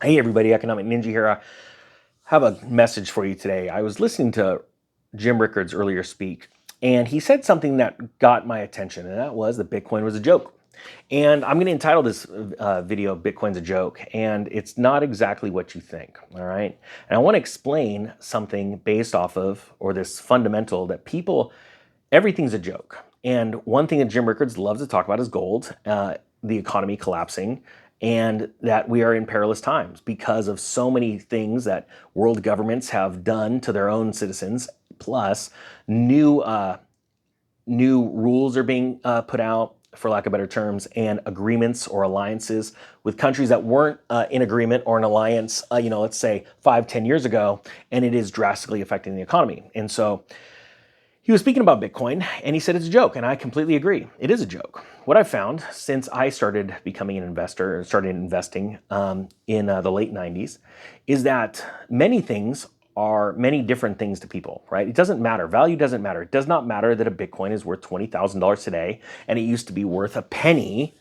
Hey everybody, Economic Ninja here. I have a message for you today. I was listening to Jim Rickards earlier speak, and he said something that got my attention, and that was that Bitcoin was a joke. And I'm going to entitle this video Bitcoin's a Joke, and it's not exactly what you think, all right? And I want to explain something based off of, or this fundamental that everything's a joke. And one thing that Jim Rickards loves to talk about is gold, the economy collapsing, and that we are in perilous times because of so many things that world governments have done to their own citizens. Plus, new rules are being put out, for lack of better terms, and agreements or alliances with countries that weren't in agreement or an alliance, let's say 5, 10 years ago, and it is drastically affecting the economy. And so he was speaking about Bitcoin, and he said it's a joke, and I completely agree. It is a joke. What I've found since I started becoming an investor and started investing in the late 90s is that many things are many different things to people, right? It doesn't matter. Value doesn't matter. It does not matter that a Bitcoin is worth $20,000 today, and it used to be worth a penny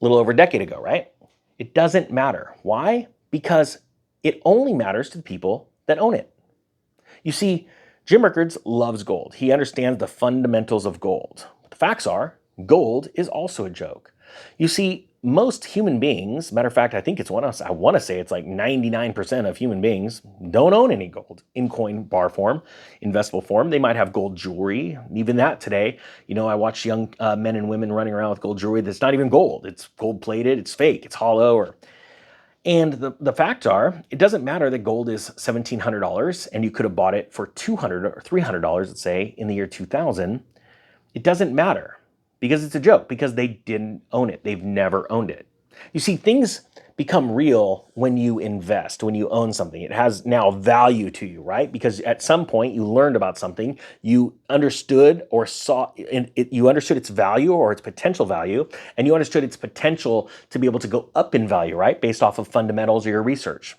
a little over a decade ago, right? It doesn't matter. Why? Because it only matters to the people that own it. You see, Jim Rickards loves gold. He understands the fundamentals of gold. The facts are, gold is also a joke. You see, most human beings, matter of fact, I want to say it's like 99% of human beings don't own any gold in coin bar form, investable form. They might have gold jewelry. Even that today, I watch young men and women running around with gold jewelry that's not even gold. It's gold plated, it's fake, it's hollow, and the facts are, it doesn't matter that gold is $1,700 and you could have bought it for $200 or $300, let's say, in the year 2000. It doesn't matter because it's a joke, because they didn't own it. They've never owned it. You see, things become real when you invest, when you own something. It has now value to you, right? Because at some point you learned about something, you understood or you understood its value or its potential value, and you understood its potential to be able to go up in value, right? Based off of fundamentals or your research.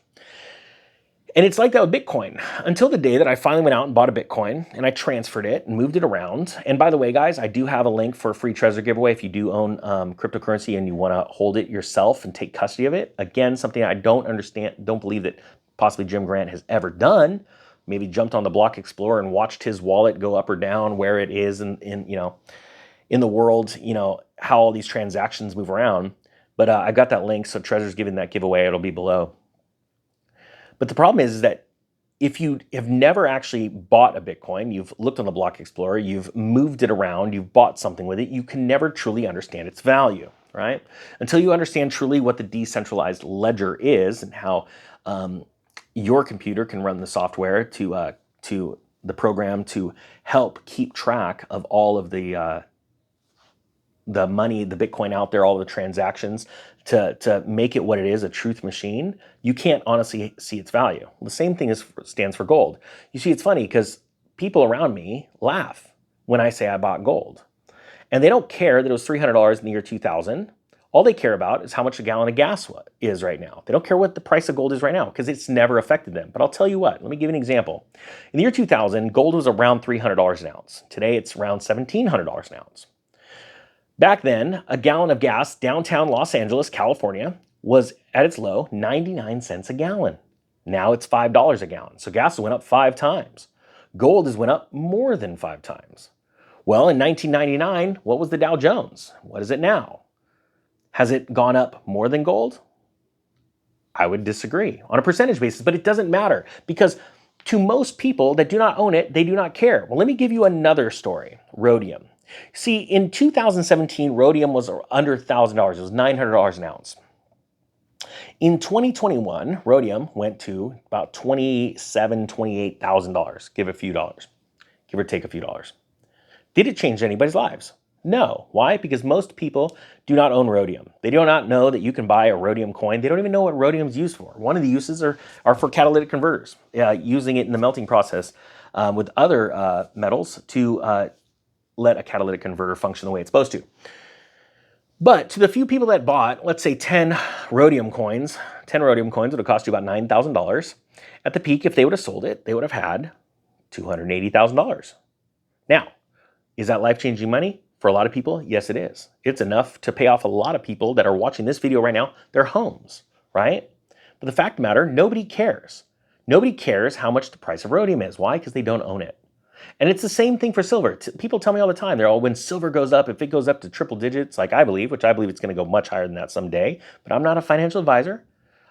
And it's like that with Bitcoin until the day that I finally went out and bought a Bitcoin and I transferred it and moved it around. And by the way, guys, I do have a link for a free Trezor giveaway if you do own cryptocurrency and you want to hold it yourself and take custody of it. Again, something I don't believe that possibly Jim Grant has ever done. Maybe jumped on the Block Explorer and watched his wallet go up or down, where it is in the world, how all these transactions move around. But I got that link, so Trezor's giving that giveaway. It'll be below. But the problem is that if you have never actually bought a Bitcoin, you've looked on the Block Explorer, you've moved it around, you've bought something with it, you can never truly understand its value, right? Until you understand truly what the decentralized ledger is and how your computer can run the software to the program to help keep track of all of the money, the Bitcoin out there, all the transactions, to make it what it is, a truth machine, you can't honestly see its value. The same thing stands for gold. You see, it's funny because people around me laugh when I say I bought gold. And they don't care that it was $300 in the year 2000. All they care about is how much a gallon of gas is right now. They don't care what the price of gold is right now because it's never affected them. But I'll tell you what, let me give you an example. In the year 2000, gold was around $300 an ounce. Today, it's around $1,700 an ounce. Back then, a gallon of gas downtown Los Angeles, California, was at its low 99 cents a gallon. Now it's $5 a gallon. So gas went up 5 times. Gold has went up more than 5 times. Well, in 1999, what was the Dow Jones? What is it now? Has it gone up more than gold? I would disagree on a percentage basis, but it doesn't matter because to most people that do not own it, they do not care. Well, let me give you another story, rhodium. See, in 2017, rhodium was under $1,000. It was $900 an ounce. In 2021, rhodium went to about $27,000, $28,000. Give a few dollars, give or take a few dollars. Did it change anybody's lives? No. Why? Because most people do not own rhodium. They do not know that you can buy a rhodium coin. They don't even know what rhodium is used for. One of the uses are for catalytic converters, using it in the melting process with other metals to let a catalytic converter function the way it's supposed to. But to the few people that bought, let's say 10 rhodium coins would have cost you about $9,000. At the peak, if they would have sold it, they would have had $280,000. Now, is that life-changing money? For a lot of people, yes, it is. It's enough to pay off a lot of people that are watching this video right now, their homes, right? But the fact of the matter, nobody cares. Nobody cares how much the price of rhodium is. Why? Because they don't own it. And it's the same thing for silver. People tell me all the time, they're all, when silver goes up, if it goes up to triple digits, like I believe, which I believe it's going to go much higher than that someday, but I'm not a financial advisor.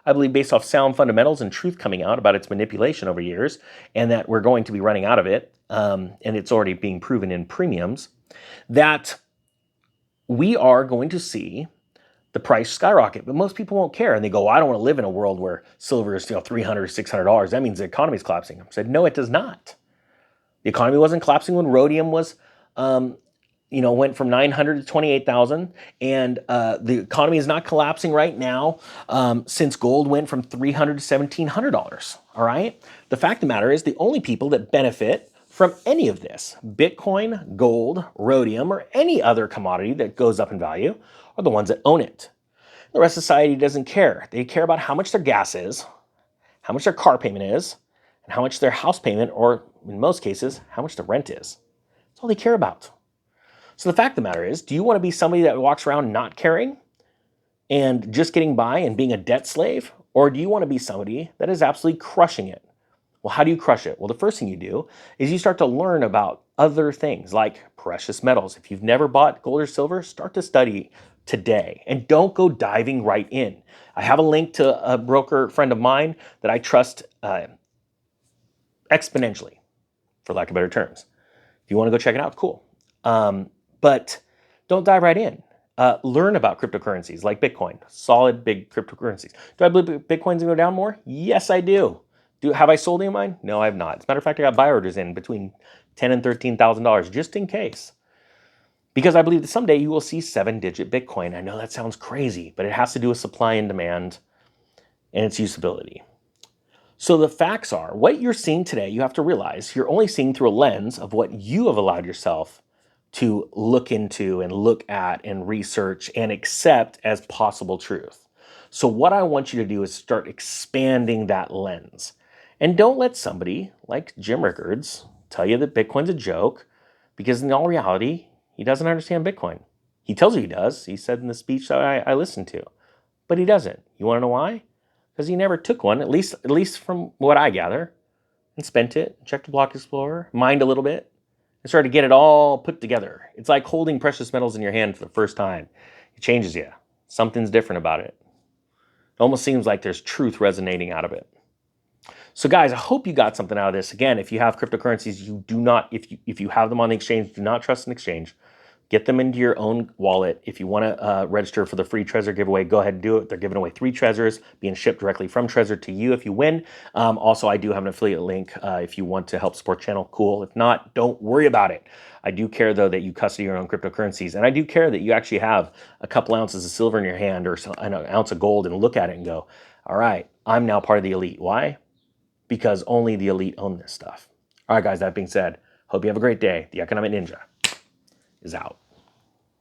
I believe based off sound fundamentals and truth coming out about its manipulation over years, and that we're going to be running out of it, and it's already being proven in premiums, that we are going to see the price skyrocket. But most people won't care, and they go, well, I don't want to live in a world where silver is $300, $600. That means the economy is collapsing. I said, no, it does not. The economy wasn't collapsing when rhodium was, went from 900 to 28,000, and the economy is not collapsing right now since gold went from $300 to $1,700. All right. The fact of the matter is, the only people that benefit from any of this, Bitcoin, gold, rhodium, or any other commodity that goes up in value, are the ones that own it. The rest of society doesn't care. They care about how much their gas is, how much their car payment is, and how much their house payment, or in most cases, how much the rent is. That's all they care about. So the fact of the matter is, do you want to be somebody that walks around not caring and just getting by and being a debt slave? Or do you want to be somebody that is absolutely crushing it? Well, how do you crush it? Well, the first thing you do is you start to learn about other things like precious metals. If you've never bought gold or silver, start to study today and don't go diving right in. I have a link to a broker friend of mine that I trust exponentially, for lack of better terms. If you want to go check it out, cool. But don't dive right in. Learn about cryptocurrencies like Bitcoin, solid big cryptocurrencies. Do I believe Bitcoin's going to go down more? Yes, I do. Have I sold any of mine? No, I have not. As a matter of fact, I got buy orders in between $10,000 and $13,000 just in case. Because I believe that someday you will see 7-digit Bitcoin. I know that sounds crazy, but it has to do with supply and demand and its usability. So the facts are, what you're seeing today, you have to realize you're only seeing through a lens of what you have allowed yourself to look into and look at and research and accept as possible truth. So what I want you to do is start expanding that lens. And don't let somebody like Jim Rickards tell you that Bitcoin's a joke, because in all reality, he doesn't understand Bitcoin. He tells you he does. He said in the speech that I listened to, but he doesn't. You want to know why? Because he never took one, at least from what I gather, and spent it, checked the block explorer, mined a little bit, and started to get it all put together. It's like holding precious metals in your hand for the first time. It changes you. Something's different about it. It almost seems like there's truth resonating out of it. So guys, I hope you got something out of this. Again, if you have cryptocurrencies, you do not, if you have them on the exchange, do not trust an exchange. Get them into your own wallet. If you want to register for the free Trezor giveaway, go ahead and do it. They're giving away 3 Trezors being shipped directly from Trezor to you if you win. Also, I do have an affiliate link if you want to help support the channel. Cool. If not, don't worry about it. I do care, though, that you custody your own cryptocurrencies. And I do care that you actually have a couple ounces of silver in your hand or an ounce of gold and look at it and go, all right, I'm now part of the elite. Why? Because only the elite own this stuff. All right, guys, that being said, hope you have a great day. The Economic Ninja is out.